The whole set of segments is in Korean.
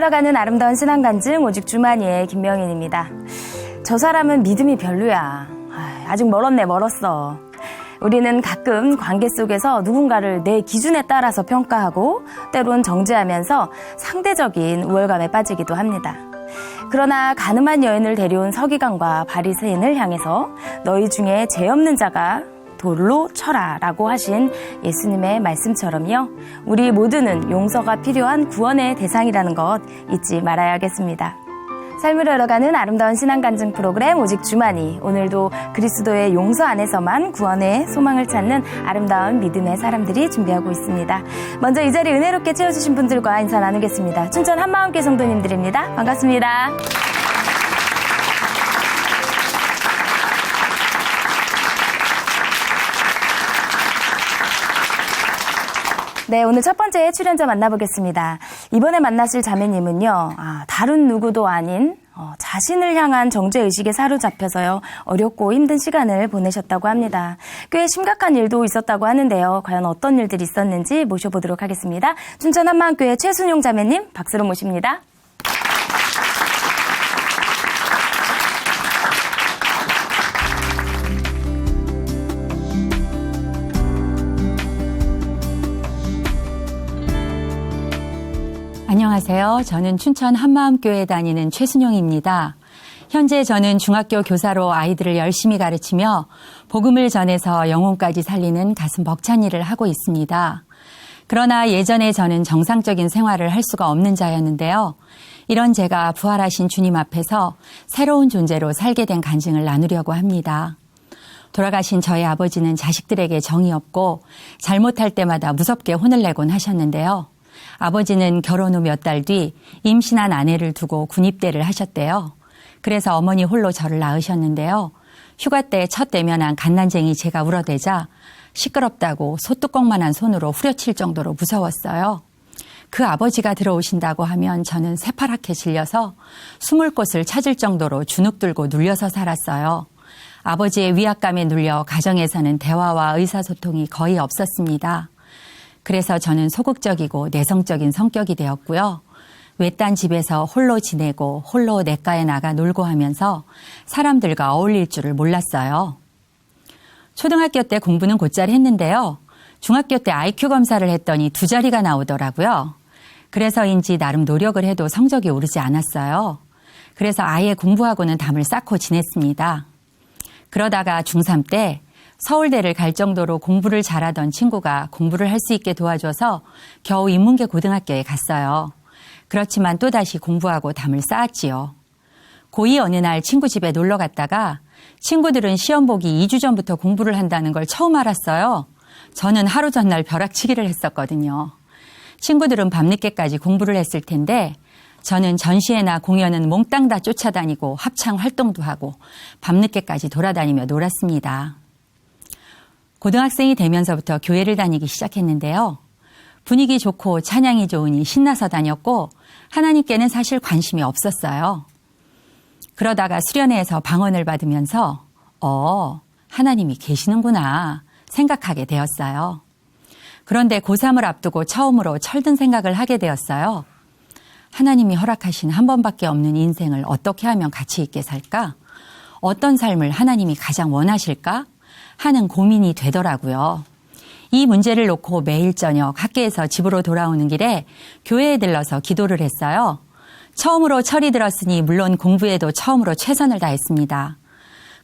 흘러가는 아름다운 신앙 간증 오직 주만이의 김명인입니다. 저 사람은 믿음이 별로야. 아직 멀었어. 우리는 가끔 관계 속에서 누군가를 내 기준에 따라서 평가하고 때론 정죄하면서 상대적인 우월감에 빠지기도 합니다. 그러나 가늠한 여인을 데려온 서기관과 바리새인을 향해서 너희 중에 죄 없는 자가 돌로 쳐라 라고 하신 예수님의 말씀처럼요. 우리 모두는 용서가 필요한 구원의 대상이라는 것 잊지 말아야겠습니다. 삶을 열어가는 아름다운 신앙 간증 프로그램 오직 주만이, 오늘도 그리스도의 용서 안에서만 구원의 소망을 찾는 아름다운 믿음의 사람들이 준비하고 있습니다. 먼저 이 자리 은혜롭게 채워주신 분들과 인사 나누겠습니다. 춘천 한마음교회 성도님들입니다. 반갑습니다. 네, 오늘 첫 번째 출연자 만나보겠습니다. 이번에 만나실 자매님은요, 다른 누구도 아닌 자신을 향한 정죄의식에 사로잡혀서요, 어렵고 힘든 시간을 보내셨다고 합니다. 꽤 심각한 일도 있었다고 하는데요. 과연 어떤 일들이 있었는지 모셔보도록 하겠습니다. 춘천 한마음교회 최순용 자매님, 박수로 모십니다. 안녕하세요. 저는 춘천 한마음교회에 다니는 최순용입니다. 현재 저는 중학교 교사로 아이들을 열심히 가르치며 복음을 전해서 영혼까지 살리는 가슴 벅찬 일을 하고 있습니다. 그러나 예전에 저는 정상적인 생활을 할 수가 없는 자였는데요. 이런 제가 부활하신 주님 앞에서 새로운 존재로 살게 된 간증을 나누려고 합니다. 돌아가신 저희 아버지는 자식들에게 정이 없고 잘못할 때마다 무섭게 혼을 내곤 하셨는데요. 아버지는 결혼 후 몇 달 뒤 임신한 아내를 두고 군입대를 하셨대요. 그래서 어머니 홀로 저를 낳으셨는데요. 휴가 때 첫 대면한 갓난쟁이 제가 울어대자 시끄럽다고 소뚜껑만한 손으로 후려칠 정도로 무서웠어요. 그 아버지가 들어오신다고 하면 저는 새파랗게 질려서 숨을 곳을 찾을 정도로 주눅 들고 눌려서 살았어요. 아버지의 위압감에 눌려 가정에서는 대화와 의사소통이 거의 없었습니다. 그래서 저는 소극적이고 내성적인 성격이 되었고요. 외딴 집에서 홀로 지내고 홀로 냇가에 나가 놀고 하면서 사람들과 어울릴 줄을 몰랐어요. 초등학교 때 공부는 곧잘 했는데요. 중학교 때 IQ 검사를 했더니 2자리가 나오더라고요. 그래서인지 나름 노력을 해도 성적이 오르지 않았어요. 그래서 아예 공부하고는 담을 쌓고 지냈습니다. 그러다가 중3 때 서울대를 갈 정도로 공부를 잘하던 친구가 공부를 할 수 있게 도와줘서 겨우 인문계 고등학교에 갔어요. 그렇지만 또다시 공부하고 담을 쌓았지요. 고2 어느 날 친구 집에 놀러 갔다가 친구들은 시험 보기 2주 전부터 공부를 한다는 걸 처음 알았어요. 저는 하루 전날 벼락치기를 했었거든요. 친구들은 밤늦게까지 공부를 했을 텐데 저는 전시회나 공연은 몽땅 다 쫓아다니고 합창 활동도 하고 밤늦게까지 돌아다니며 놀았습니다. 고등학생이 되면서부터 교회를 다니기 시작했는데요. 분위기 좋고 찬양이 좋으니 신나서 다녔고 하나님께는 사실 관심이 없었어요. 그러다가 수련회에서 방언을 받으면서 하나님이 계시는구나 생각하게 되었어요. 그런데 고3을 앞두고 처음으로 철든 생각을 하게 되었어요. 하나님이 허락하신 한 번밖에 없는 인생을 어떻게 하면 가치 있게 살까? 어떤 삶을 하나님이 가장 원하실까? 하는 고민이 되더라고요. 이 문제를 놓고 매일 저녁 학교에서 집으로 돌아오는 길에 교회에 들러서 기도를 했어요. 처음으로 철이 들었으니 물론 공부에도 처음으로 최선을 다했습니다.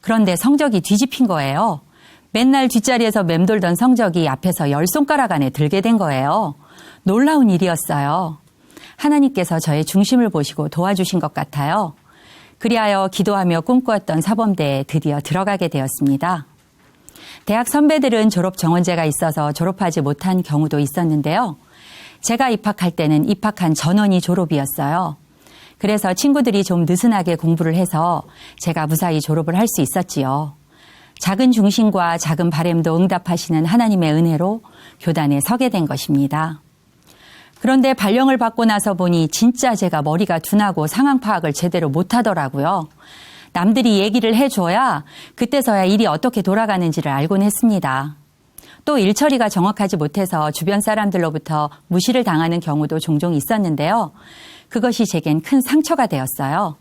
그런데 성적이 뒤집힌 거예요. 맨날 뒷자리에서 맴돌던 성적이 앞에서 10손가락 안에 들게 된 거예요. 놀라운 일이었어요. 하나님께서 저의 중심을 보시고 도와주신 것 같아요. 그리하여 기도하며 꿈꾸었던 사범대에 드디어 들어가게 되었습니다. 대학 선배들은 졸업 정원제가 있어서 졸업하지 못한 경우도 있었는데요. 제가 입학할 때는 입학한 전원이 졸업이었어요. 그래서 친구들이 좀 느슨하게 공부를 해서 제가 무사히 졸업을 할 수 있었지요. 작은 중심과 작은 바램도 응답하시는 하나님의 은혜로 교단에 서게 된 것입니다. 그런데 발령을 받고 나서 보니 진짜 제가 머리가 둔하고 상황 파악을 제대로 못하더라고요. 남들이 얘기를 해줘야 그때서야 일이 어떻게 돌아가는지를 알곤 했습니다. 또 일처리가 정확하지 못해서 주변 사람들로부터 무시를 당하는 경우도 종종 있었는데요. 그것이 제겐 큰 상처가 되었어요.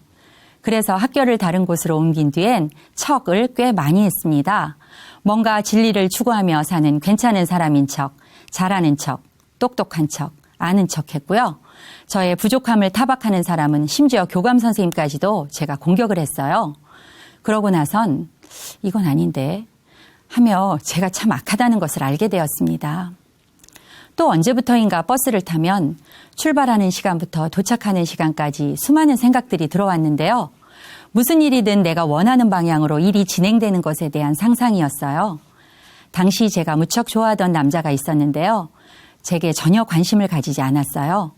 그래서 학교를 다른 곳으로 옮긴 뒤엔 척을 꽤 많이 했습니다. 뭔가 진리를 추구하며 사는 괜찮은 사람인 척, 잘하는 척, 똑똑한 척, 아는 척 했고요. 저의 부족함을 타박하는 사람은 심지어 교감 선생님까지도 제가 공격을 했어요. 그러고 나선 이건 아닌데 하며 제가 참 악하다는 것을 알게 되었습니다. 또 언제부터인가 버스를 타면 출발하는 시간부터 도착하는 시간까지 수많은 생각들이 들어왔는데요. 무슨 일이든 내가 원하는 방향으로 일이 진행되는 것에 대한 상상이었어요. 당시 제가 무척 좋아하던 남자가 있었는데요. 제게 전혀 관심을 가지지 않았어요.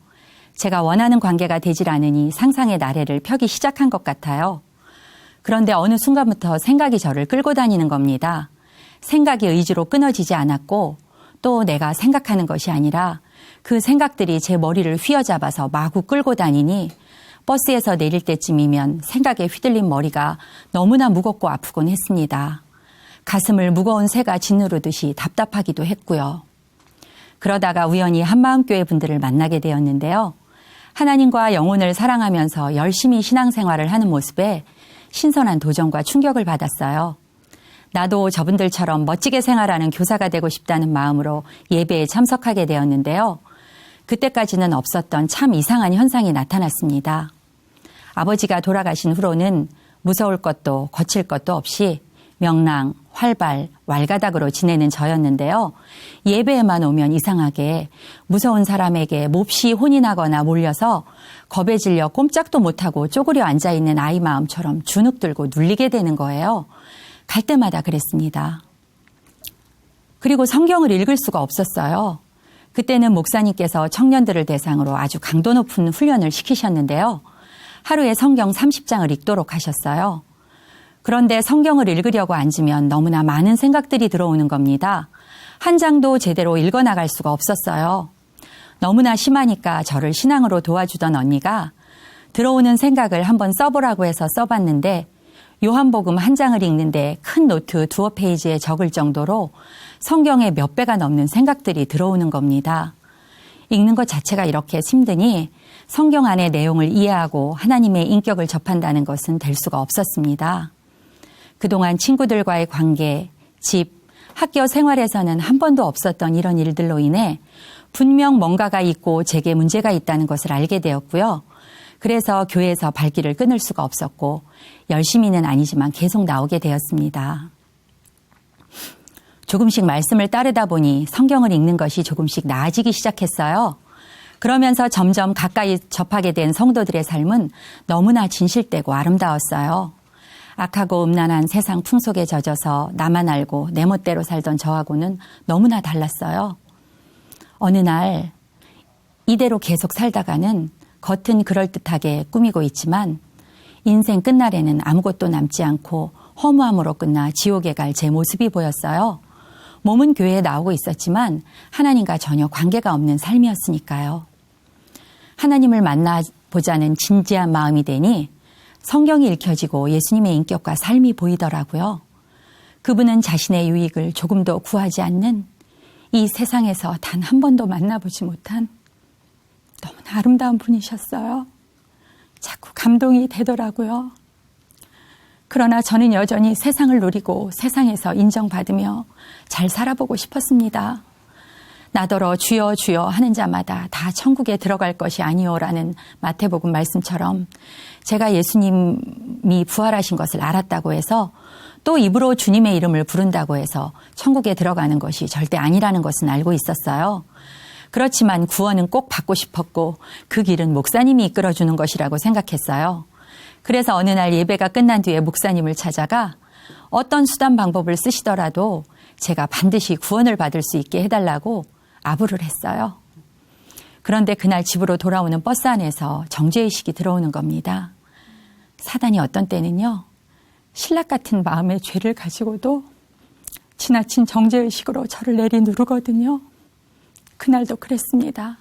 제가 원하는 관계가 되질 않으니 상상의 나래를 펴기 시작한 것 같아요. 그런데 어느 순간부터 생각이 저를 끌고 다니는 겁니다. 생각이 의지로 끊어지지 않았고 또 내가 생각하는 것이 아니라 그 생각들이 제 머리를 휘어잡아서 마구 끌고 다니니 버스에서 내릴 때쯤이면 생각에 휘둘린 머리가 너무나 무겁고 아프곤 했습니다. 가슴을 무거운 새가 짓누르듯이 답답하기도 했고요. 그러다가 우연히 한마음교회 분들을 만나게 되었는데요. 하나님과 영혼을 사랑하면서 열심히 신앙생활을 하는 모습에 신선한 도전과 충격을 받았어요. 나도 저분들처럼 멋지게 생활하는 교사가 되고 싶다는 마음으로 예배에 참석하게 되었는데요. 그때까지는 없었던 참 이상한 현상이 나타났습니다. 아버지가 돌아가신 후로는 무서울 것도 거칠 것도 없이 명랑, 활발, 왈가닥으로 지내는 저였는데요. 예배에만 오면 이상하게 무서운 사람에게 몹시 혼이 나거나 몰려서 겁에 질려 꼼짝도 못하고 쪼그려 앉아있는 아이 마음처럼 주눅 들고 눌리게 되는 거예요. 갈 때마다 그랬습니다. 그리고 성경을 읽을 수가 없었어요. 그때는 목사님께서 청년들을 대상으로 아주 강도 높은 훈련을 시키셨는데요. 하루에 성경 30장을 읽도록 하셨어요. 그런데 성경을 읽으려고 앉으면 너무나 많은 생각들이 들어오는 겁니다. 한 장도 제대로 읽어나갈 수가 없었어요. 너무나 심하니까 저를 신앙으로 도와주던 언니가 들어오는 생각을 한번 써보라고 해서 써봤는데 요한복음 한 장을 읽는데 큰 노트 2페이지에 적을 정도로 성경의 몇 배가 넘는 생각들이 들어오는 겁니다. 읽는 것 자체가 이렇게 힘드니 성경 안의 내용을 이해하고 하나님의 인격을 접한다는 것은 될 수가 없었습니다. 그동안 친구들과의 관계, 집, 학교 생활에서는 한 번도 없었던 이런 일들로 인해 분명 뭔가가 있고 제게 문제가 있다는 것을 알게 되었고요. 그래서 교회에서 발길을 끊을 수가 없었고 열심히는 아니지만 계속 나오게 되었습니다. 조금씩 말씀을 따르다 보니 성경을 읽는 것이 조금씩 나아지기 시작했어요. 그러면서 점점 가까이 접하게 된 성도들의 삶은 너무나 진실되고 아름다웠어요. 악하고 음란한 세상 풍속에 젖어서 나만 알고 내 멋대로 살던 저하고는 너무나 달랐어요. 어느 날 이대로 계속 살다가는 겉은 그럴듯하게 꾸미고 있지만 인생 끝날에는 아무것도 남지 않고 허무함으로 끝나 지옥에 갈 제 모습이 보였어요. 몸은 교회에 나오고 있었지만 하나님과 전혀 관계가 없는 삶이었으니까요. 하나님을 만나보자는 진지한 마음이 되니 성경이 읽혀지고 예수님의 인격과 삶이 보이더라고요. 그분은 자신의 유익을 조금도 구하지 않는 이 세상에서 단 한 번도 만나보지 못한 너무나 아름다운 분이셨어요. 자꾸 감동이 되더라고요. 그러나 저는 여전히 세상을 누리고 세상에서 인정받으며 잘 살아보고 싶었습니다. 나더러 주여 주여 하는 자마다 다 천국에 들어갈 것이 아니오라는 마태복음 말씀처럼 제가 예수님이 부활하신 것을 알았다고 해서 또 입으로 주님의 이름을 부른다고 해서 천국에 들어가는 것이 절대 아니라는 것은 알고 있었어요. 그렇지만 구원은 꼭 받고 싶었고 그 길은 목사님이 이끌어주는 것이라고 생각했어요. 그래서 어느 날 예배가 끝난 뒤에 목사님을 찾아가 어떤 수단 방법을 쓰시더라도 제가 반드시 구원을 받을 수 있게 해달라고 아부를 했어요. 그런데 그날 집으로 돌아오는 버스 안에서 정죄의식이 들어오는 겁니다. 사단이 어떤 때는요. 신락 같은 마음의 죄를 가지고도 지나친 정죄의식으로 저를 내리누르거든요. 그날도 그랬습니다.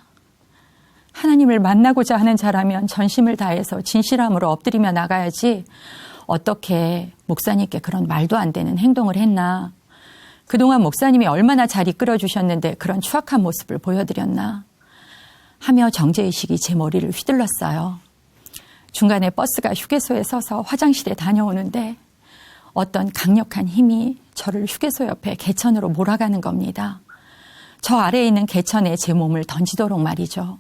하나님을 만나고자 하는 자라면 전심을 다해서 진실함으로 엎드리며 나가야지 어떻게 목사님께 그런 말도 안 되는 행동을 했나. 그동안 목사님이 얼마나 잘 이끌어 주셨는데 그런 추악한 모습을 보여드렸나. 하며 정죄의식이 제 머리를 휘둘렀어요. 중간에 버스가 휴게소에 서서 화장실에 다녀오는데 어떤 강력한 힘이 저를 휴게소 옆에 개천으로 몰아가는 겁니다. 저 아래에 있는 개천에 제 몸을 던지도록 말이죠.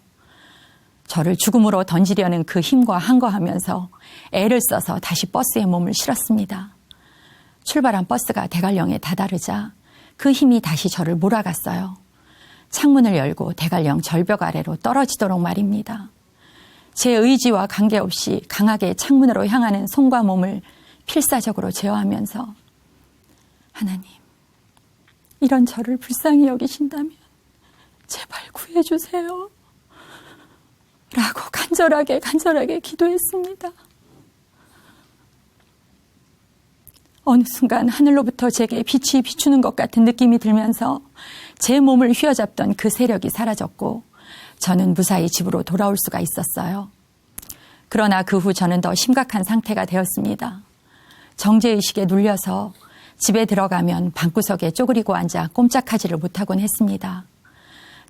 저를 죽음으로 던지려는 그 힘과 항거하면서 애를 써서 다시 버스에 몸을 실었습니다. 출발한 버스가 대관령에 다다르자 그 힘이 다시 저를 몰아갔어요. 창문을 열고 대관령 절벽 아래로 떨어지도록 말입니다. 제 의지와 관계없이 강하게 창문으로 향하는 손과 몸을 필사적으로 제어하면서 하나님, 이런 저를 불쌍히 여기신다면 제발 구해주세요. 라고 간절하게 기도했습니다. 어느 순간 하늘로부터 제게 빛이 비추는 것 같은 느낌이 들면서 제 몸을 휘어잡던 그 세력이 사라졌고 저는 무사히 집으로 돌아올 수가 있었어요. 그러나 그 후 저는 더 심각한 상태가 되었습니다. 정죄의식에 눌려서 집에 들어가면 방구석에 쪼그리고 앉아 꼼짝하지를 못하곤 했습니다.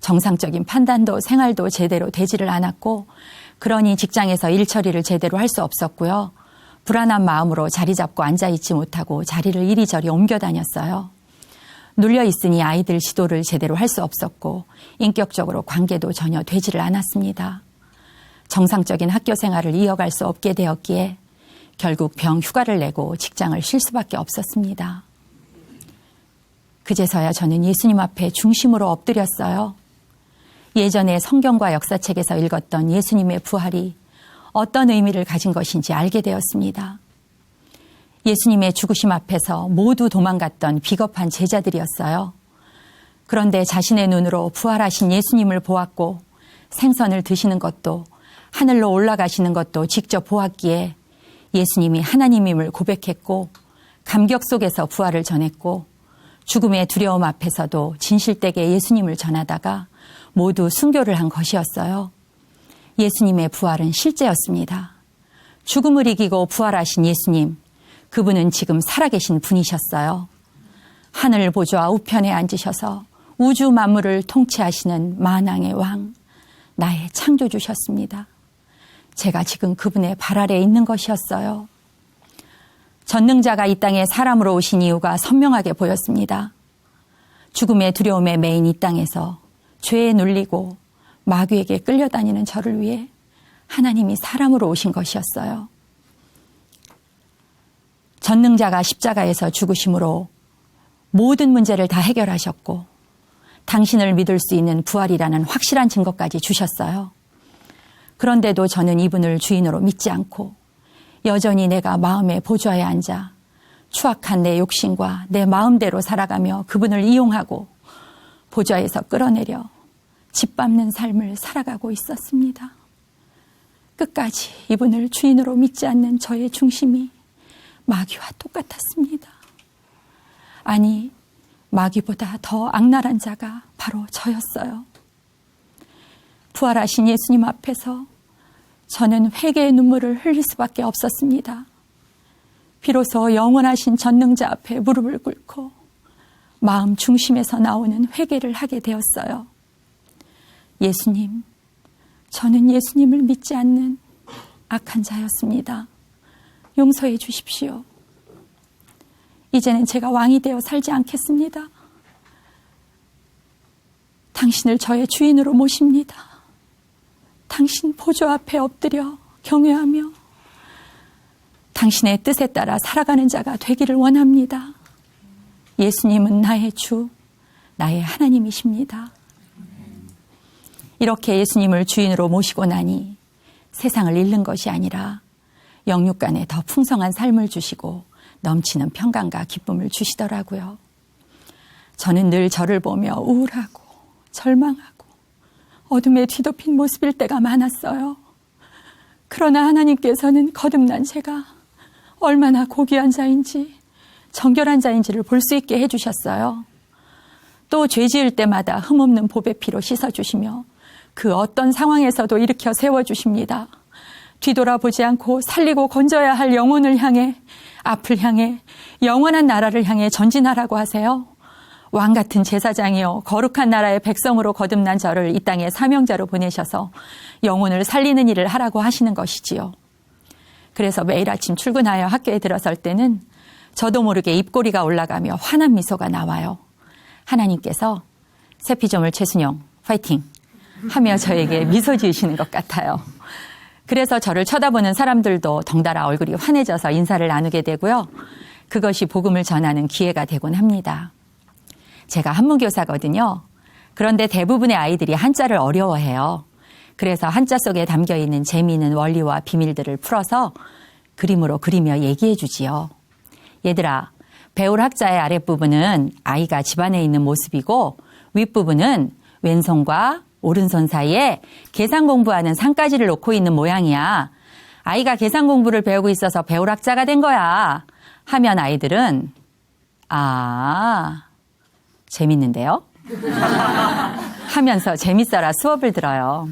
정상적인 판단도 생활도 제대로 되지를 않았고 그러니 직장에서 일 처리를 제대로 할 수 없었고요. 불안한 마음으로 자리 잡고 앉아있지 못하고 자리를 이리저리 옮겨 다녔어요. 눌려 있으니 아이들 지도를 제대로 할 수 없었고 인격적으로 관계도 전혀 되지를 않았습니다. 정상적인 학교 생활을 이어갈 수 없게 되었기에 결국 병 휴가를 내고 직장을 쉴 수밖에 없었습니다. 그제서야 저는 예수님 앞에 중심으로 엎드렸어요. 예전에 성경과 역사책에서 읽었던 예수님의 부활이 어떤 의미를 가진 것인지 알게 되었습니다. 예수님의 죽으심 앞에서 모두 도망갔던 비겁한 제자들이었어요. 그런데 자신의 눈으로 부활하신 예수님을 보았고 생선을 드시는 것도 하늘로 올라가시는 것도 직접 보았기에 예수님이 하나님임을 고백했고 감격 속에서 부활을 전했고 죽음의 두려움 앞에서도 진실되게 예수님을 전하다가 모두 순교를 한 것이었어요. 예수님의 부활은 실제였습니다. 죽음을 이기고 부활하신 예수님, 그분은 지금 살아계신 분이셨어요. 하늘 보좌 우편에 앉으셔서 우주 만물을 통치하시는 만왕의 왕, 나의 창조주셨습니다. 제가 지금 그분의 발 아래에 있는 것이었어요. 전능자가 이 땅에 사람으로 오신 이유가 선명하게 보였습니다. 죽음의 두려움에 매인 이 땅에서 죄에 눌리고 마귀에게 끌려다니는 저를 위해 하나님이 사람으로 오신 것이었어요. 전능자가 십자가에서 죽으심으로 모든 문제를 다 해결하셨고 당신을 믿을 수 있는 부활이라는 확실한 증거까지 주셨어요. 그런데도 저는 이분을 주인으로 믿지 않고 여전히 내가 마음의 보좌에 앉아 추악한 내 욕심과 내 마음대로 살아가며 그분을 이용하고 보좌에서 끌어내려 짓밟는 삶을 살아가고 있었습니다. 끝까지 이분을 주인으로 믿지 않는 저의 중심이 마귀와 똑같았습니다. 아니, 마귀보다 더 악랄한 자가 바로 저였어요. 부활하신 예수님 앞에서 저는 회개의 눈물을 흘릴 수밖에 없었습니다. 비로소 영원하신 전능자 앞에 무릎을 꿇고 마음 중심에서 나오는 회개를 하게 되었어요. 예수님, 저는 예수님을 믿지 않는 악한 자였습니다. 용서해 주십시오. 이제는 제가 왕이 되어 살지 않겠습니다. 당신을 저의 주인으로 모십니다. 당신 보좌 앞에 엎드려 경외하며 당신의 뜻에 따라 살아가는 자가 되기를 원합니다. 예수님은 나의 주, 나의 하나님이십니다. 이렇게 예수님을 주인으로 모시고 나니 세상을 잃는 것이 아니라 영육간에 더 풍성한 삶을 주시고 넘치는 평강과 기쁨을 주시더라고요. 저는 늘 저를 보며 우울하고 절망하고 어둠에 뒤덮인 모습일 때가 많았어요. 그러나 하나님께서는 거듭난 제가 얼마나 고귀한 자인지 정결한 자인지를 볼 수 있게 해주셨어요. 또 죄 지을 때마다 흠없는 보배 피로 씻어주시며 그 어떤 상황에서도 일으켜 세워주십니다. 뒤돌아보지 않고 살리고 건져야 할 영혼을 향해, 앞을 향해, 영원한 나라를 향해 전진하라고 하세요. 왕 같은 제사장이요 거룩한 나라의 백성으로 거듭난 저를 이 땅에 사명자로 보내셔서 영혼을 살리는 일을 하라고 하시는 것이지요. 그래서 매일 아침 출근하여 학교에 들어설 때는 저도 모르게 입꼬리가 올라가며 환한 미소가 나와요. 하나님께서 세피조물 최순영 파이팅 하며 저에게 미소 지으시는 것 같아요. 그래서 저를 쳐다보는 사람들도 덩달아 얼굴이 환해져서 인사를 나누게 되고요. 그것이 복음을 전하는 기회가 되곤 합니다. 제가 한문교사거든요. 그런데 대부분의 아이들이 한자를 어려워해요. 그래서 한자 속에 담겨있는 재미있는 원리와 비밀들을 풀어서 그림으로 그리며 얘기해 주지요. 얘들아, 배울 학자의 아랫부분은 아이가 집안에 있는 모습이고 윗부분은 왼손과 오른손 사이에 계산 공부하는 산가지를 놓고 있는 모양이야. 아이가 계산 공부를 배우고 있어서 배울 학자가 된 거야. 하면 아이들은 재밌는데요? 하면서 재밌어라 수업을 들어요.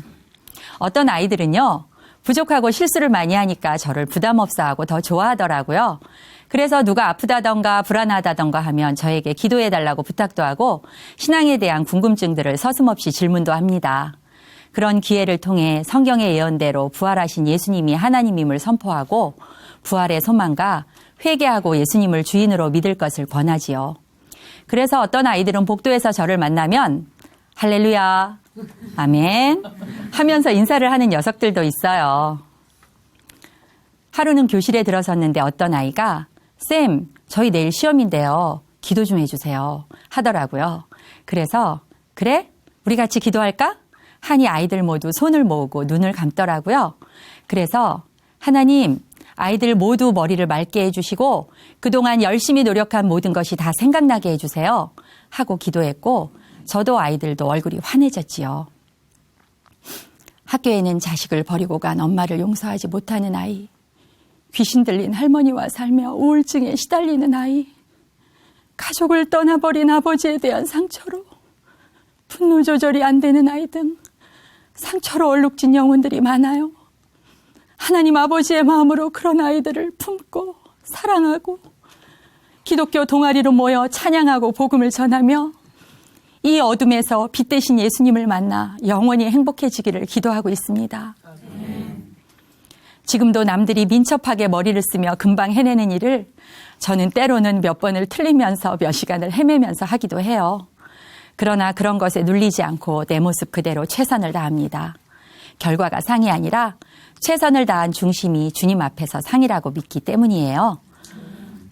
어떤 아이들은요. 부족하고 실수를 많이 하니까 저를 부담 없어 하고 더 좋아하더라고요. 그래서 누가 아프다던가 불안하다던가 하면 저에게 기도해달라고 부탁도 하고 신앙에 대한 궁금증들을 서슴없이 질문도 합니다. 그런 기회를 통해 성경의 예언대로 부활하신 예수님이 하나님임을 선포하고 부활의 소망과 회개하고 예수님을 주인으로 믿을 것을 권하지요. 그래서 어떤 아이들은 복도에서 저를 만나면 할렐루야, 아멘 하면서 인사를 하는 녀석들도 있어요. 하루는 교실에 들어섰는데 어떤 아이가 쌤, 저희 내일 시험인데요. 기도 좀 해주세요. 하더라고요. 그래서 그래? 우리 같이 기도할까? 하니 아이들 모두 손을 모으고 눈을 감더라고요. 그래서 하나님, 아이들 모두 머리를 맑게 해주시고 그동안 열심히 노력한 모든 것이 다 생각나게 해주세요. 하고 기도했고 저도 아이들도 얼굴이 환해졌지요. 학교에는 자식을 버리고 간 엄마를 용서하지 못하는 아이, 귀신 들린 할머니와 살며 우울증에 시달리는 아이, 가족을 떠나버린 아버지에 대한 상처로 분노 조절이 안 되는 아이 등 상처로 얼룩진 영혼들이 많아요. 하나님 아버지의 마음으로 그런 아이들을 품고 사랑하고 기독교 동아리로 모여 찬양하고 복음을 전하며 이 어둠에서 빛 대신 예수님을 만나 영원히 행복해지기를 기도하고 있습니다. 지금도 남들이 민첩하게 머리를 쓰며 금방 해내는 일을 저는 때로는 몇 번을 틀리면서 몇 시간을 헤매면서 하기도 해요. 그러나 그런 것에 눌리지 않고 내 모습 그대로 최선을 다합니다. 결과가 상이 아니라 최선을 다한 중심이 주님 앞에서 상이라고 믿기 때문이에요.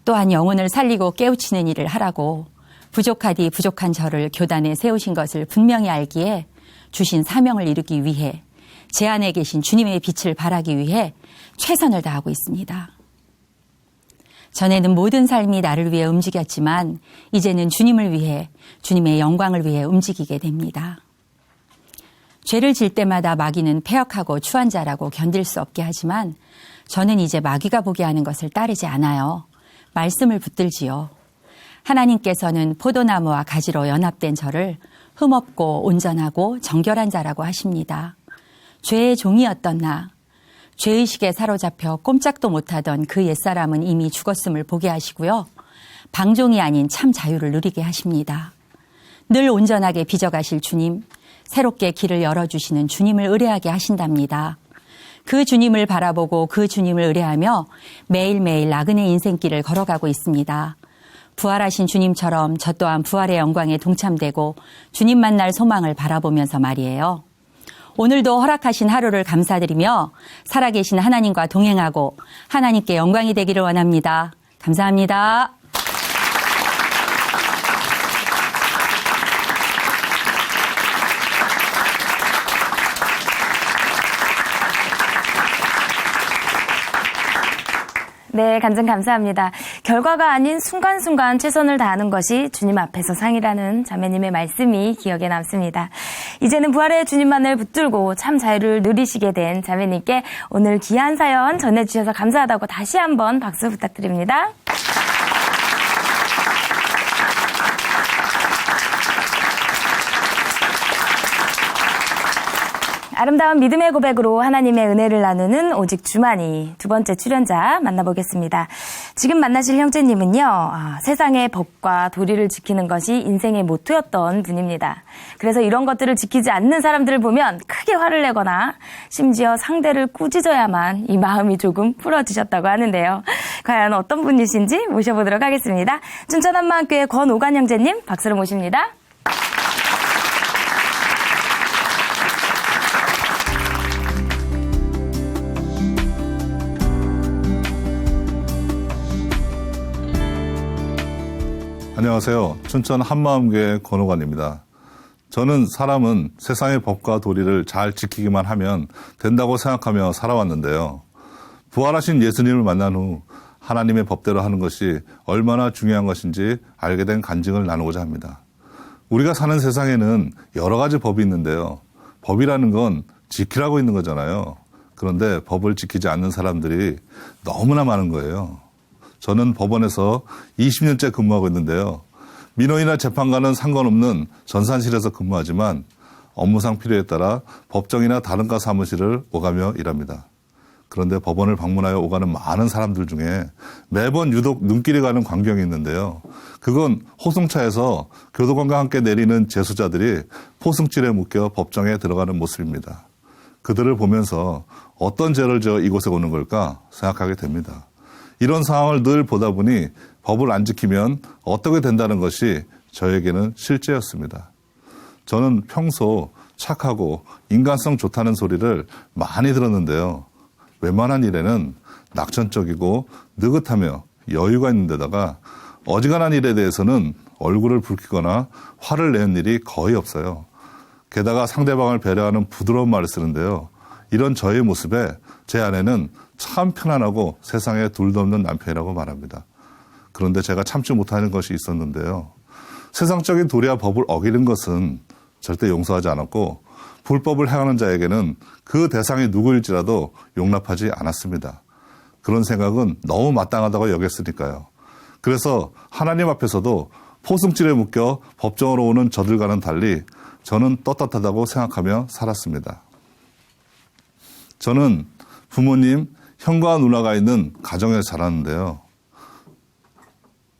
또한 영혼을 살리고 깨우치는 일을 하라고 부족하디 부족한 저를 교단에 세우신 것을 분명히 알기에 주신 사명을 이루기 위해 제 안에 계신 주님의 빛을 발하기 위해 최선을 다하고 있습니다. 전에는 모든 삶이 나를 위해 움직였지만 이제는 주님을 위해, 주님의 영광을 위해 움직이게 됩니다. 죄를 질 때마다 마귀는 패역하고 추한 자라고 견딜 수 없게 하지만 저는 이제 마귀가 보게 하는 것을 따르지 않아요. 말씀을 붙들지요. 하나님께서는 포도나무와 가지로 연합된 저를 흠없고 온전하고 정결한 자라고 하십니다. 죄의 종이었던 나, 죄의식에 사로잡혀 꼼짝도 못하던 그 옛사람은 이미 죽었음을 보게 하시고요. 방종이 아닌 참 자유를 누리게 하십니다. 늘 온전하게 빚어가실 주님, 새롭게 길을 열어주시는 주님을 의뢰하게 하신답니다. 그 주님을 바라보고 그 주님을 의뢰하며 매일매일 나그네 인생길을 걸어가고 있습니다. 부활하신 주님처럼 저 또한 부활의 영광에 동참되고 주님 만날 소망을 바라보면서 말이에요. 오늘도 허락하신 하루를 감사드리며 살아계신 하나님과 동행하고 하나님께 영광이 되기를 원합니다. 감사합니다. 네, 간증 감사합니다. 결과가 아닌 순간순간 최선을 다하는 것이 주님 앞에서 상이라는 자매님의 말씀이 기억에 남습니다. 이제는 부활의 주님만을 붙들고 참 자유를 누리시게 된 자매님께 오늘 귀한 사연 전해주셔서 감사하다고 다시 한번 박수 부탁드립니다. 아름다운 믿음의 고백으로 하나님의 은혜를 나누는 오직 주만이 두 번째 출연자 만나보겠습니다. 지금 만나실 형제님은요, 세상의 법과 도리를 지키는 것이 인생의 모토였던 분입니다. 그래서 이런 것들을 지키지 않는 사람들을 보면 크게 화를 내거나 심지어 상대를 꾸짖어야만 이 마음이 조금 풀어지셨다고 하는데요. 과연 어떤 분이신지 모셔보도록 하겠습니다. 춘천 한마음교회 권오관 형제님 박수로 모십니다. 안녕하세요. 춘천 한마음교회 권오관입니다. 저는 사람은 세상의 법과 도리를 잘 지키기만 하면 된다고 생각하며 살아왔는데요. 부활하신 예수님을 만난 후 하나님의 법대로 하는 것이 얼마나 중요한 것인지 알게 된 간증을 나누고자 합니다. 우리가 사는 세상에는 여러 가지 법이 있는데요. 법이라는 건 지키라고 있는 거잖아요. 그런데 법을 지키지 않는 사람들이 너무나 많은 거예요. 저는 법원에서 20년째 근무하고 있는데요. 민원이나 재판과는 상관없는 전산실에서 근무하지만 업무상 필요에 따라 법정이나 다른가 사무실을 오가며 일합니다. 그런데 법원을 방문하여 오가는 많은 사람들 중에 매번 유독 눈길이 가는 광경이 있는데요. 그건 호송차에서 교도관과 함께 내리는 재수자들이 포승줄에 묶여 법정에 들어가는 모습입니다. 그들을 보면서 어떤 죄를 지어 이곳에 오는 걸까 생각하게 됩니다. 이런 상황을 늘 보다 보니 법을 안 지키면 어떻게 된다는 것이 저에게는 실제였습니다. 저는 평소 착하고 인간성 좋다는 소리를 많이 들었는데요. 웬만한 일에는 낙천적이고 느긋하며 여유가 있는 데다가 어지간한 일에 대해서는 얼굴을 붉히거나 화를 내는 일이 거의 없어요. 게다가 상대방을 배려하는 부드러운 말을 쓰는데요. 이런 저의 모습에 제 아내는 참 편안하고 세상에 둘도 없는 남편이라고 말합니다. 그런데 제가 참지 못하는 것이 있었는데요. 세상적인 도리와 법을 어기는 것은 절대 용서하지 않았고 불법을 행하는 자에게는 그 대상이 누구일지라도 용납하지 않았습니다. 그런 생각은 너무 마땅하다고 여겼으니까요. 그래서 하나님 앞에서도 포승줄에 묶여 법정으로 오는 저들과는 달리 저는 떳떳하다고 생각하며 살았습니다. 저는 부모님, 형과 누나가 있는 가정에서 자랐는데요.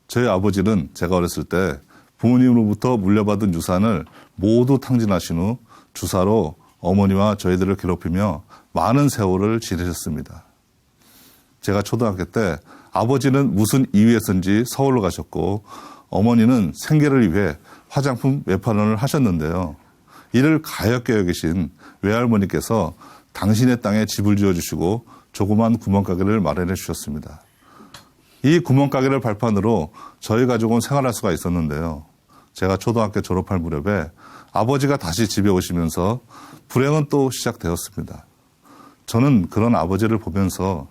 저희 아버지는 제가 어렸을 때 부모님으로부터 물려받은 유산을 모두 탕진하신 후 주사로 어머니와 저희들을 괴롭히며 많은 세월을 지내셨습니다. 제가 초등학교 때 아버지는 무슨 이유에서인지 서울로 가셨고 어머니는 생계를 위해 화장품 외판을 하셨는데요. 이를 가엾게 여기신 외할머니께서 당신의 땅에 집을 지어주시고 조그만 구멍가게를 마련해 주셨습니다. 이 구멍가게를 발판으로 저희 가족은 생활할 수가 있었는데요. 제가 초등학교 졸업할 무렵에 아버지가 다시 집에 오시면서 불행은 또 시작되었습니다. 저는 그런 아버지를 보면서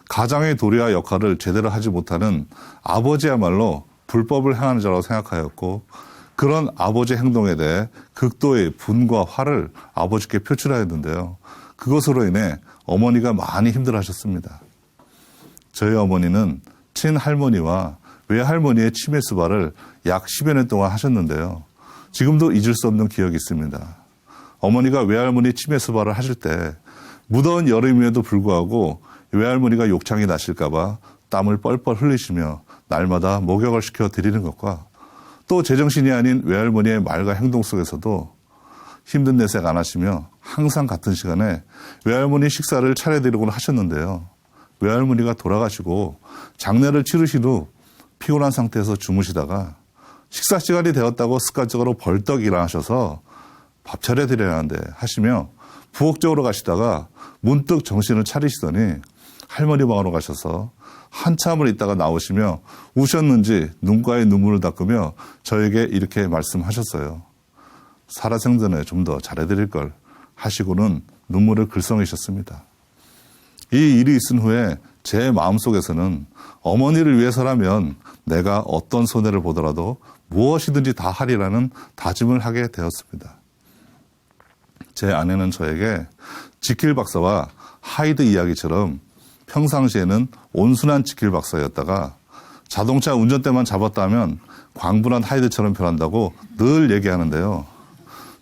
가장의 도리와 역할을 제대로 하지 못하는 아버지야말로 불법을 행하는 자라고 생각하였고 그런 아버지의 행동에 대해 극도의 분과 화를 아버지께 표출하였는데요. 그것으로 인해 어머니가 많이 힘들어하셨습니다. 저희 어머니는 친할머니와 외할머니의 치매 수발을 약 10여 년 동안 하셨는데요. 지금도 잊을 수 없는 기억이 있습니다. 어머니가 외할머니 치매 수발을 하실 때 무더운 여름임에도 불구하고 외할머니가 욕창이 나실까 봐 땀을 뻘뻘 흘리시며 날마다 목욕을 시켜 드리는 것과 또 제정신이 아닌 외할머니의 말과 행동 속에서도 힘든 내색 안 하시며 항상 같은 시간에 외할머니 식사를 차려드리곤 하셨는데요. 외할머니가 돌아가시고 장례를 치르신 후 피곤한 상태에서 주무시다가 식사 시간이 되었다고 습관적으로 벌떡 일어나셔서 밥 차려드려야 하는데 하시며 부엌쪽으로 가시다가 문득 정신을 차리시더니 할머니 방으로 가셔서 한참을 있다가 나오시며 우셨는지 눈가에 눈물을 닦으며 저에게 이렇게 말씀하셨어요. 살아생전에 좀 더 잘해드릴 걸 하시고는 눈물을 글썽이셨습니다. 이 일이 있은 후에 제 마음속에서는 어머니를 위해서라면 내가 어떤 손해를 보더라도 무엇이든지 다 하리라는 다짐을 하게 되었습니다. 제 아내는 저에게 지킬 박사와 하이드 이야기처럼 평상시에는 온순한 지킬 박사였다가 자동차 운전대만 잡았다면 광분한 하이드처럼 변한다고 늘 얘기하는데요.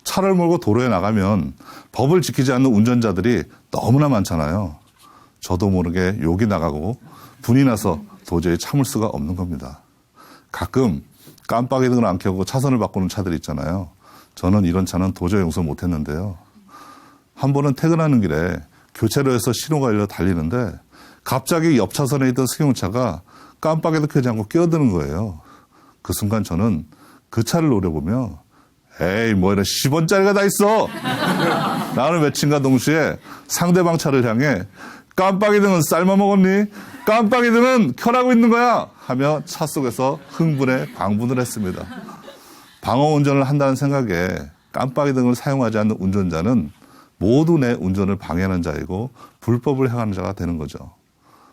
차를 몰고 도로에 나가면 법을 지키지 않는 운전자들이 너무나 많잖아요. 저도 모르게 욕이 나가고 분이 나서 도저히 참을 수가 없는 겁니다. 가끔 깜빡이 등을 안 켜고 차선을 바꾸는 차들이 있잖아요. 저는 이런 차는 도저히 용서 못했는데요. 한 번은 퇴근하는 길에 교차로에서 신호가 열려 달리는데 갑자기 옆 차선에 있던 승용차가 깜빡이도 켜지 않고 끼어드는 거예요. 그 순간 저는 그 차를 노려보며 에이 뭐 이런 10원짜리가 다 있어. 나는 외침과 동시에 상대방 차를 향해 깜빡이 등은 삶아 먹었니? 깜빡이 등은 켜라고 있는 거야 하며 차 속에서 흥분해 방문을 했습니다. 방어 운전을 한다는 생각에 깜빡이 등을 사용하지 않는 운전자는 모두 내 운전을 방해하는 자이고 불법을 행하는 자가 되는 거죠.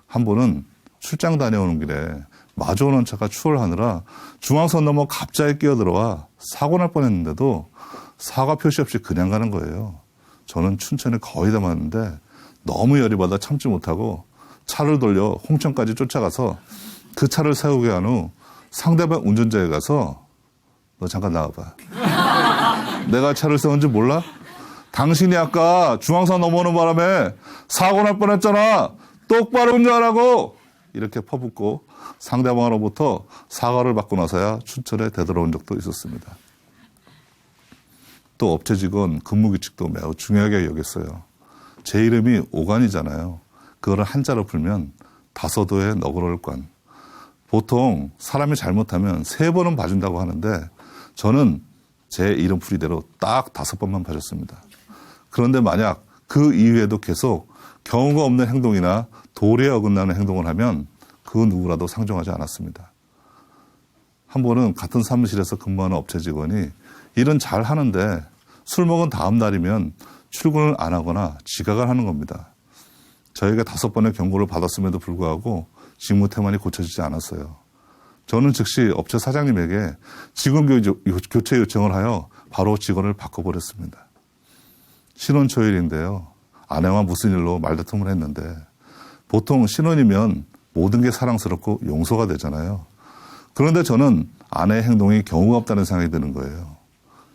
한 번은 출장 다녀오는 길에 마주오는 차가 추월하느라 중앙선 넘어 갑자기 끼어들어와 사고 날 뻔했는데도 사과 표시 없이 그냥 가는 거예요. 저는 춘천에 거의 다 왔는데 너무 열이 받아 참지 못하고 차를 돌려 홍천까지 쫓아가서 그 차를 세우게 한 후 상대방 운전자에 가서 너 잠깐 나와봐. 내가 차를 세운지 몰라? 당신이 아까 중앙선 넘어오는 바람에 사고 날 뻔했잖아. 똑바로 운전하라고. 이렇게 퍼붓고 상대방으로부터 사과를 받고 나서야 춘천에 되돌아온 적도 있었습니다. 또 업체 직원 근무 규칙도 매우 중요하게 여겼어요. 제 이름이 오관이잖아요. 그거를 한자로 풀면 다소도의 너그러울관. 보통 사람이 잘못하면 3번은 봐준다고 하는데 저는 제 이름 풀이대로 딱 5번만 봐줬습니다. 그런데 만약 그 이후에도 계속 경우가 없는 행동이나 도리에 어긋나는 행동을 하면 그 누구라도 상종하지 않았습니다. 한 번은 같은 사무실에서 근무하는 업체 직원이 일은 잘 하는데 술 먹은 다음 날이면 출근을 안 하거나 지각을 하는 겁니다. 저에게 5번의 경고를 받았음에도 불구하고 직무 태만이 고쳐지지 않았어요. 저는 즉시 업체 사장님에게 직원 교체 요청을 하여 바로 직원을 바꿔버렸습니다. 신혼 초일인데요. 아내와 무슨 일로 말다툼을 했는데 보통 신혼이면 모든 게 사랑스럽고 용서가 되잖아요. 그런데 저는 아내의 행동이 경우가 없다는 생각이 드는 거예요.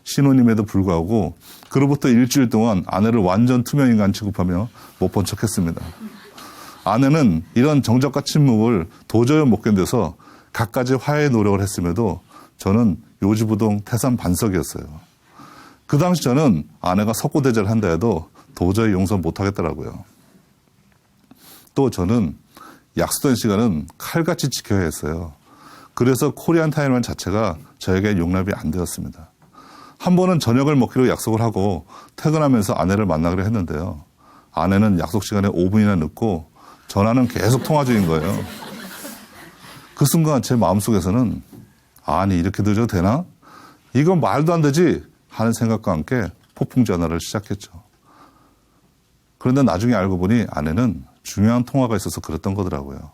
신혼임에도 불구하고 그로부터 일주일 동안 아내를 완전 투명인간 취급하며 못 본 척했습니다. 아내는 이런 정적과 침묵을 도저히 못 견뎌서 갖가지 화해의 노력을 했음에도 저는 요지부동 태산반석이었어요. 그 당시 저는 아내가 석고대죄를 한다 해도 도저히 용서 못하겠더라고요. 또 저는 약속된 시간은 칼같이 지켜야 했어요. 그래서 코리안 타임라인 자체가 저에게 용납이 안 되었습니다. 한 번은 저녁을 먹기로 약속을 하고 퇴근하면서 아내를 만나기로 했는데요. 아내는 약속 시간에 5분이나 늦고 전화는 계속 통화 중인 거예요. 그 순간 제 마음속에서는 아니 이렇게 늦어도 되나? 이건 말도 안 되지 하는 생각과 함께 폭풍 전화를 시작했죠. 그런데 나중에 알고 보니 아내는 중요한 통화가 있어서 그랬던 거더라고요.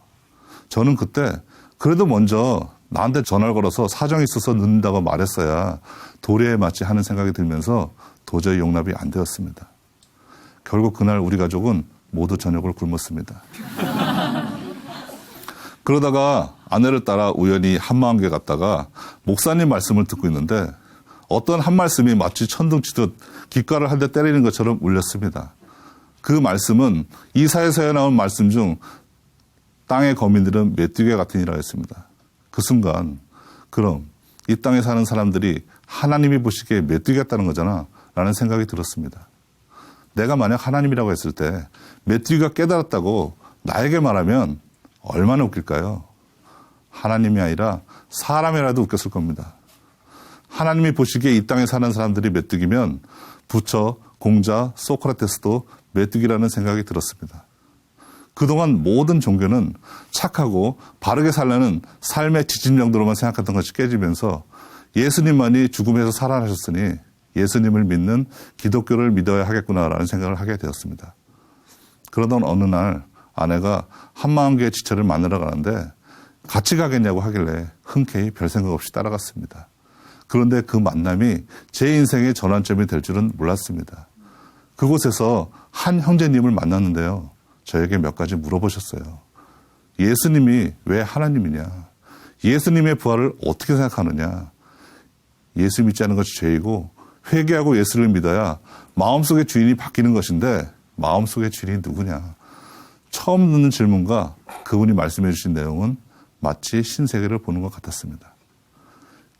저는 그때 그래도 먼저 나한테 전화를 걸어서 사정이 있어서 늦는다고 말했어야 도리에 맞지 하는 생각이 들면서 도저히 용납이 안 되었습니다. 결국 그날 우리 가족은 모두 저녁을 굶었습니다. 그러다가 아내를 따라 우연히 한마음교회 갔다가 목사님 말씀을 듣고 있는데 어떤 한 말씀이 마치 천둥치듯 귓가를 한 대 때리는 것처럼 울렸습니다. 그 말씀은 이사야서에 나온 말씀 중 땅의 거민들은 메뚜기 같으니라 했습니다. 그 순간 그럼 이 땅에 사는 사람들이 하나님이 보시기에 메뚜기 같다는 거잖아 라는 생각이 들었습니다. 내가 만약 하나님이라고 했을 때 메뚜기가 깨달았다고 나에게 말하면 얼마나 웃길까요? 하나님이 아니라 사람이라도 웃겼을 겁니다. 하나님이 보시기에 이 땅에 사는 사람들이 메뚜기면 부처, 공자, 소크라테스도 메뚜기라는 생각이 들었습니다. 그동안 모든 종교는 착하고 바르게 살려는 삶의 지침 정도로만 생각했던 것이 깨지면서 예수님만이 죽음에서 살아나셨으니 예수님을 믿는 기독교를 믿어야 하겠구나라는 생각을 하게 되었습니다. 그러던 어느 날 아내가 한마음교회 지체를 만나러 가는데 같이 가겠냐고 하길래 흔쾌히 별 생각 없이 따라갔습니다. 그런데 그 만남이 제 인생의 전환점이 될 줄은 몰랐습니다. 그곳에서 한 형제님을 만났는데요. 저에게 몇 가지 물어보셨어요. 예수님이 왜 하나님이냐? 예수님의 부활을 어떻게 생각하느냐? 예수 믿지 않는 것이 죄이고 회개하고 예수를 믿어야 마음속의 주인이 바뀌는 것인데 마음속의 주인이 누구냐? 처음 듣는 질문과 그분이 말씀해 주신 내용은 마치 신세계를 보는 것 같았습니다.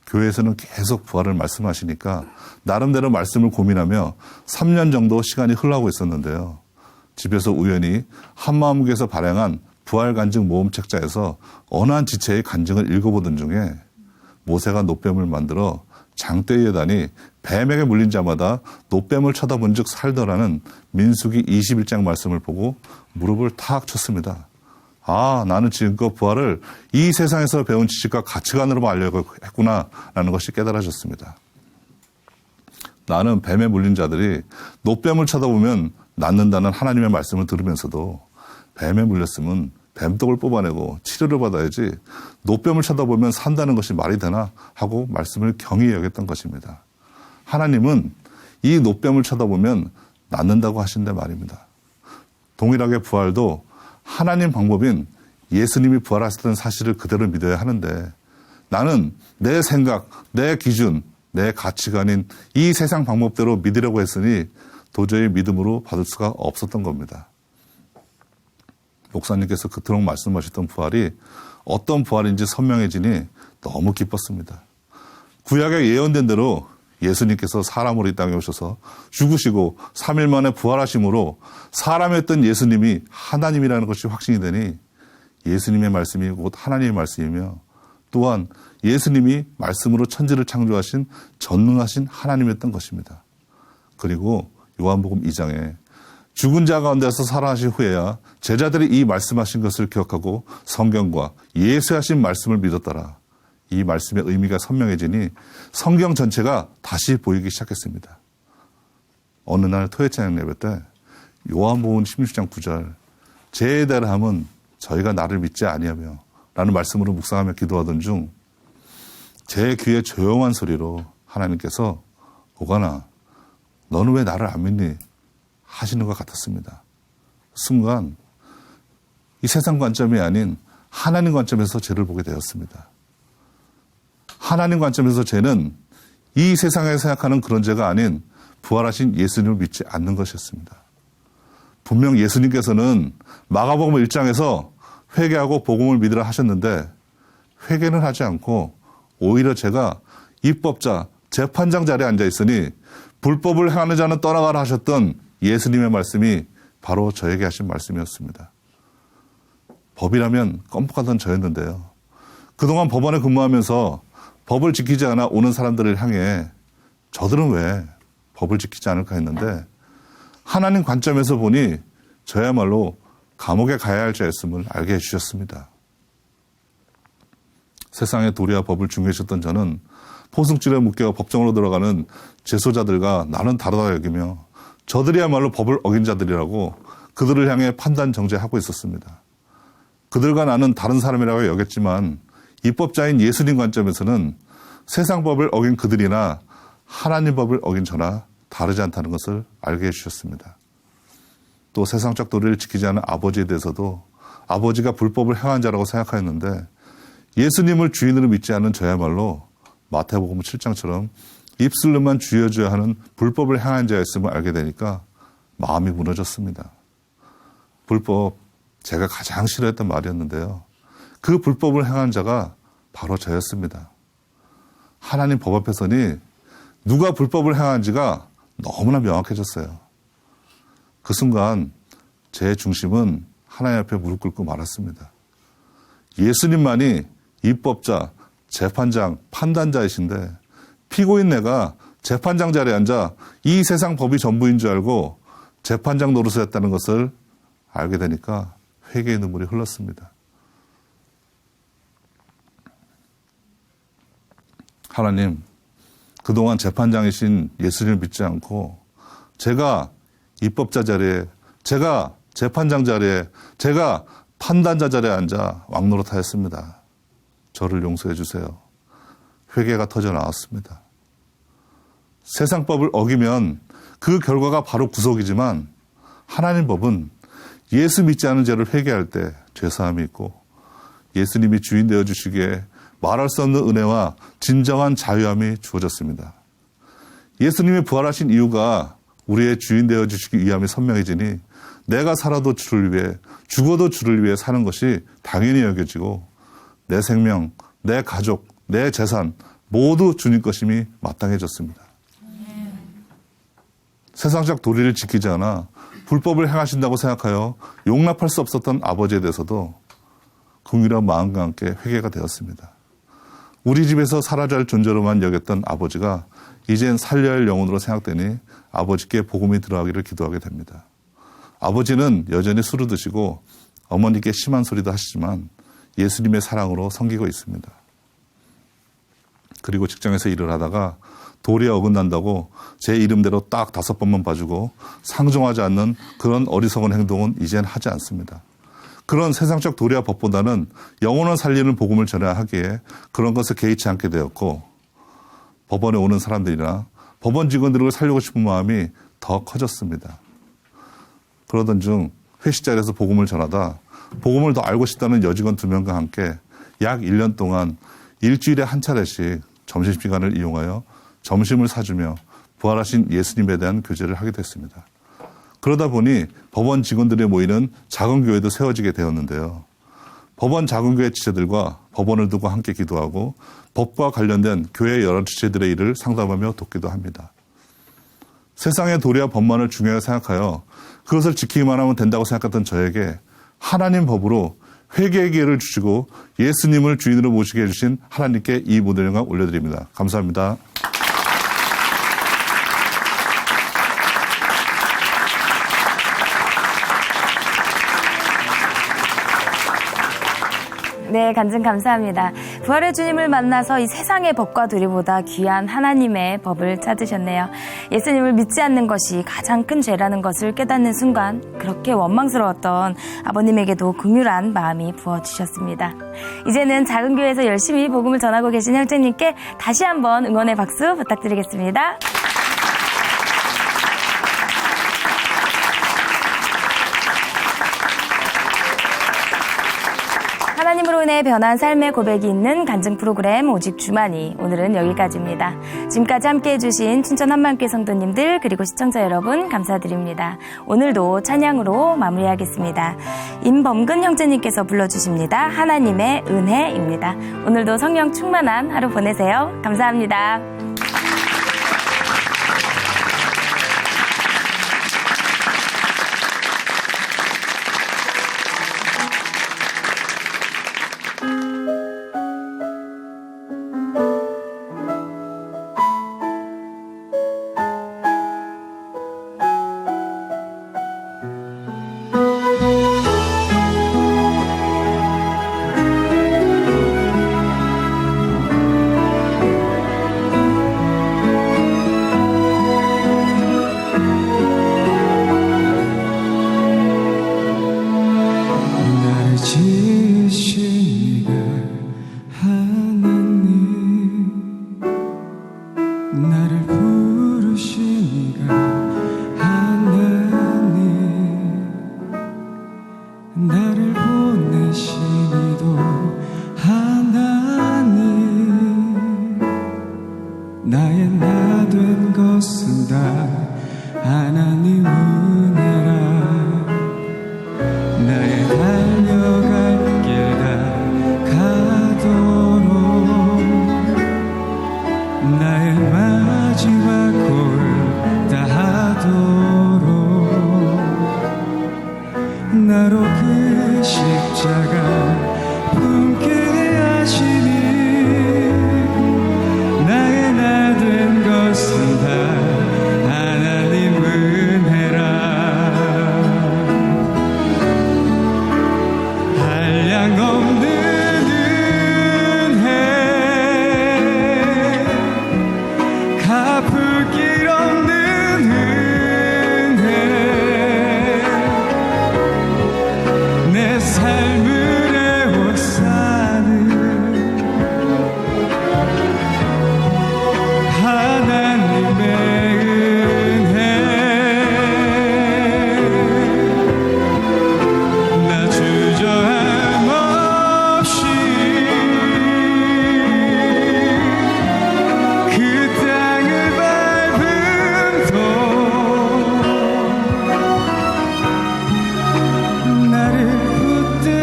교회에서는 계속 부활을 말씀하시니까 나름대로 말씀을 고민하며 3년 정도 시간이 흘러가고 있었는데요. 집에서 우연히 한마음교에서 발행한 부활 간증 모음 책자에서 어느 한 지체의 간증을 읽어보던 중에 모세가 놋뱀을 만들어 장대에 다니 뱀에게 물린 자마다 놋뱀을 쳐다본 즉 살더라는 민수기 21장 말씀을 보고 무릎을 탁 쳤습니다. 아, 나는 지금껏 부활을 이 세상에서 배운 지식과 가치관으로만 알려고 했구나라는 것이 깨달아졌습니다. 나는 뱀에 물린 자들이 놋뱀을 쳐다보면 낫는다는 하나님의 말씀을 들으면서도 뱀에 물렸으면 뱀떡을 뽑아내고 치료를 받아야지 놋뱀을 쳐다보면 산다는 것이 말이 되나 하고 말씀을 경히 여겼던 것입니다. 하나님은 이 놋뱀을 쳐다보면 낫는다고 하신데 말입니다. 동일하게 부활도 하나님 방법인 예수님이 부활하셨다는 사실을 그대로 믿어야 하는데 나는 내 생각, 내 기준, 내 가치관인 이 세상 방법대로 믿으려고 했으니 도저히 믿음으로 받을 수가 없었던 겁니다. 목사님께서 그토록 말씀하셨던 부활이 어떤 부활인지 선명해지니 너무 기뻤습니다. 구약에 예언된 대로 예수님께서 사람으로 이 땅에 오셔서 죽으시고 3일 만에 부활하심으로 사람이었던 예수님이 하나님이라는 것이 확신이 되니 예수님의 말씀이 곧 하나님의 말씀이며 또한 예수님이 말씀으로 천지를 창조하신 전능하신 하나님이었던 것입니다. 그리고 요한복음 2장에 죽은 자 가운데서 살아나신 후에야 제자들이 이 말씀하신 것을 기억하고 성경과 예수하신 말씀을 믿었더라. 이 말씀의 의미가 선명해지니 성경 전체가 다시 보이기 시작했습니다. 어느 날 토요 찬양 예배 때 요한복음 16장 9절 죄에 대함은 저희가 나를 믿지 아니하며 라는 말씀으로 묵상하며 기도하던 중 제 귀에 조용한 소리로 하나님께서 오가나 너는 왜 나를 안 믿니 하시는 것 같았습니다. 순간 이 세상 관점이 아닌 하나님 관점에서 죄를 보게 되었습니다. 하나님 관점에서 죄는 이 세상에 생각하는 그런 죄가 아닌 부활하신 예수님을 믿지 않는 것이었습니다. 분명 예수님께서는 마가복음 1장에서 회개하고 복음을 믿으라 하셨는데 회개는 하지 않고 오히려 제가 입법자, 재판장 자리에 앉아 있으니 불법을 행하는 자는 떠나가라 하셨던 예수님의 말씀이 바로 저에게 하신 말씀이었습니다. 법이라면 껌뻑하던 저였는데요. 그동안 법원에 근무하면서 법을 지키지 않아 오는 사람들을 향해 저들은 왜 법을 지키지 않을까 했는데 하나님 관점에서 보니 저야말로 감옥에 가야 할 자였음을 알게 해주셨습니다. 세상의 도리와 법을 중요시했던 저는 포승줄에 묶여 법정으로 들어가는 재소자들과 나는 다르다 여기며 저들이야말로 법을 어긴 자들이라고 그들을 향해 판단 정죄하고 있었습니다. 그들과 나는 다른 사람이라고 여겼지만 입법자인 예수님 관점에서는 세상 법을 어긴 그들이나 하나님 법을 어긴 저나 다르지 않다는 것을 알게 해주셨습니다. 또 세상적 도리를 지키지 않은 아버지에 대해서도 아버지가 불법을 행한 자라고 생각하였는데 예수님을 주인으로 믿지 않는 저야말로 마태복음 7장처럼 입술로만 쥐어줘야 하는 불법을 행한 자였음을 알게 되니까 마음이 무너졌습니다. 불법, 제가 가장 싫어했던 말이었는데요. 그 불법을 행한 자가 바로 저였습니다. 하나님 법 앞에서니 누가 불법을 행한지가 너무나 명확해졌어요. 그 순간 제 중심은 하나님 앞에 무릎 꿇고 말았습니다. 예수님만이 입법자, 재판장, 판단자이신데 피고인 내가 재판장 자리에 앉아 이 세상 법이 전부인 줄 알고 재판장 노릇을 했다는 것을 알게 되니까 회개의 눈물이 흘렀습니다. 하나님, 그동안 재판장이신 예수님을 믿지 않고 제가 입법자 자리에, 제가 재판장 자리에, 제가 판단자 자리에 앉아 왕노릇하였습니다. 저를 용서해 주세요. 회개가 터져 나왔습니다. 세상 법을 어기면 그 결과가 바로 구속이지만 하나님 법은 예수 믿지 않은 죄를 회개할 때 죄사함이 있고 예수님이 주인 되어 주시기에 말할 수 없는 은혜와 진정한 자유함이 주어졌습니다. 예수님이 부활하신 이유가 우리의 주인 되어 주시기 위함이 선명해지니 내가 살아도 주를 위해, 죽어도 주를 위해 사는 것이 당연히 여겨지고 내 생명, 내 가족, 내 재산 모두 주님 것임이 마땅해졌습니다. 세상적 도리를 지키지 않아 불법을 행하신다고 생각하여 용납할 수 없었던 아버지에 대해서도 긍휼한 마음과 함께 회개가 되었습니다. 우리 집에서 살아야 할 존재로만 여겼던 아버지가 이젠 살려야 할 영혼으로 생각되니 아버지께 복음이 들어가기를 기도하게 됩니다. 아버지는 여전히 술을 드시고 어머니께 심한 소리도 하시지만 예수님의 사랑으로 섬기고 있습니다. 그리고 직장에서 일을 하다가 도리에 어긋난다고 제 이름대로 딱 5번만 봐주고 상종하지 않는 그런 어리석은 행동은 이젠 하지 않습니다. 그런 세상적 도리와 법보다는 영혼을 살리는 복음을 전해야 하기에 그런 것을 개의치 않게 되었고 법원에 오는 사람들이나 법원 직원들을 살리고 싶은 마음이 더 커졌습니다. 그러던 중 회식자리에서 복음을 전하다 복음을 더 알고 싶다는 여직원 2명과 함께 약 1년 동안 일주일에 한 차례씩 점심시간을 이용하여 점심을 사주며 부활하신 예수님에 대한 교제를 하게 됐습니다. 그러다 보니 법원 직원들이 모이는 작은 교회도 세워지게 되었는데요. 법원 작은 교회 지체들과 법원을 두고 함께 기도하고 법과 관련된 교회 여러 지체들의 일을 상담하며 돕기도 합니다. 세상의 도리와 법만을 중요하게 생각하여 그것을 지키기만 하면 된다고 생각했던 저에게 하나님 법으로 회개의 기회를 주시고 예수님을 주인으로 모시게 해주신 하나님께 이 모든 영광 올려드립니다. 감사합니다. 네, 간증 감사합니다. 부활의 주님을 만나서 이 세상의 법과 도리보다 귀한 하나님의 법을 찾으셨네요. 예수님을 믿지 않는 것이 가장 큰 죄라는 것을 깨닫는 순간 그렇게 원망스러웠던 아버님에게도 긍휼한 마음이 부어주셨습니다. 이제는 작은 교회에서 열심히 복음을 전하고 계신 형제님께 다시 한번 응원의 박수 부탁드리겠습니다. 하나님으로 인해 변한 삶의 고백이 있는 간증 프로그램 오직 주만이 오늘은 여기까지입니다. 지금까지 함께해 주신 춘천 한만교회 성도님들 그리고 시청자 여러분 감사드립니다. 오늘도 찬양으로 마무리하겠습니다. 임범근 형제님께서 불러주십니다. 하나님의 은혜입니다. 오늘도 성령 충만한 하루 보내세요. 감사합니다.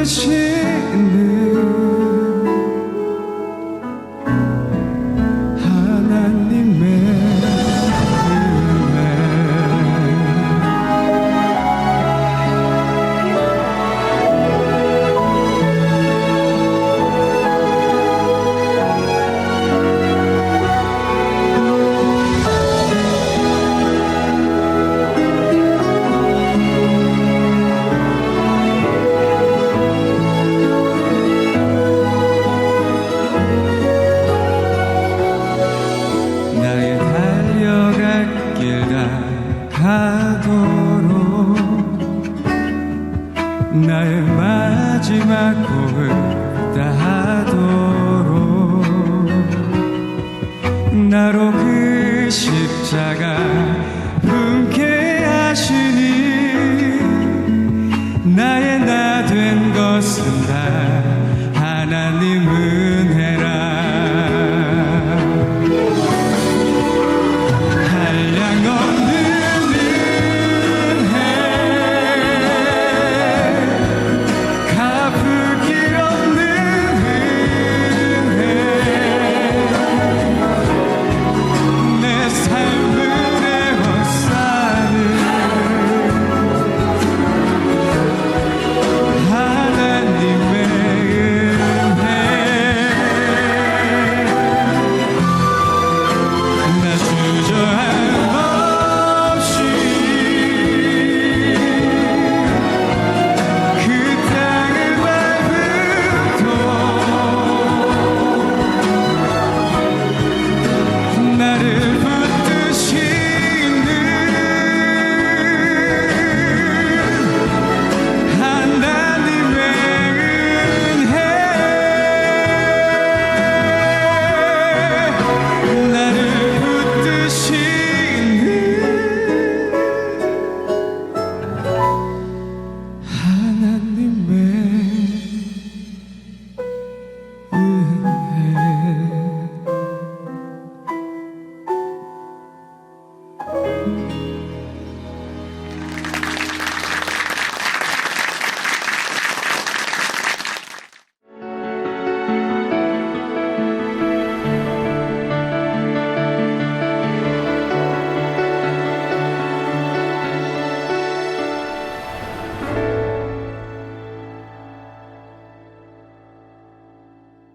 되시는 하나님의 은혜. 나의 달려갈 길 다가도록 나의 마지막 곡을 다하도록 나로 그 십자가 품게 하시니 나의 나 된 것은 다